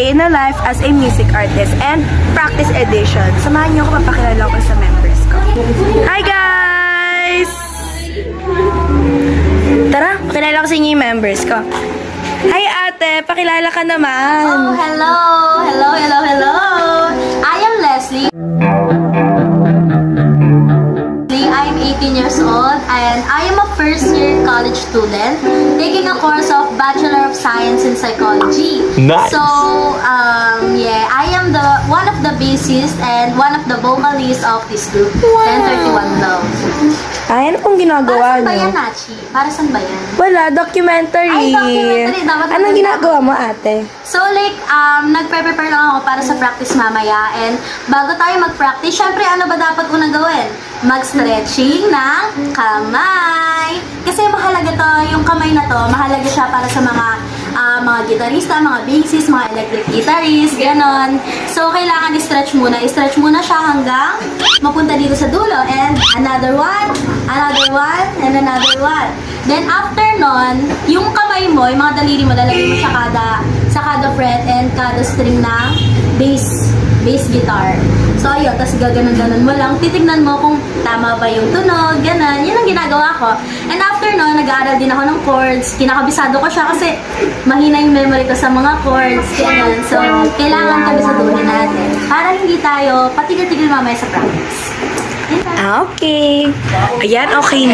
Day in a Life as a Music Artist and Practice Edition. Samahan niyo ako, papakilala ko sa members ko. Hi guys! Tara, pakilala ko sa inyo yung members ko. Hi ate, pakilala ka naman. Oh, hello! Hello, hello, hello! I am Leslie. I'm 18 years old and I am a first year college student taking a course of Bachelor of Science in Psychology. Nice. So, yeah, I am one of the bassists and one of the vocalists of this group, 1031 Love. Ay, ano pong ginagawa Para saan ba yan, niyo? Nachi? Para saan ba yan? Wala, documentary. Ay, documentary. Dapat Anong maganda. ginagawa mo ate? So like, nagpe-prepare lang ako para sa practice mamaya. And bago tayo mag-practice, syempre ano ba dapat unang gawin? Mag-stretching ng kamay. Kasi mahalaga to, yung kamay na to, mahalaga siya para sa mga gitarista, mga bassist, mga electric guitarist, ganon. So, kailangan i-stretch muna. I-stretch muna siya hanggang mapunta dito sa dulo. And another one, and another one. Then, after nun, yung kamay mo, yung mga daliri mo, lalagay mo sa kada fret and kada string ng bass guitar. So, ayun, tapos gaganon-ganon mo lang. Titignan mo kung tama ba yung tunog, ganon. Yun ang ginagawa ko. And after nun, nag-aaral din ako ng chords. Kinakabisado ko siya kasi mahina yung memory ko sa mga chords, ganon. So, kailangan kabisaduhin natin para hindi tayo patigil-tigil mamaya sa practice. Yun lang. Okay. Ayan, okay.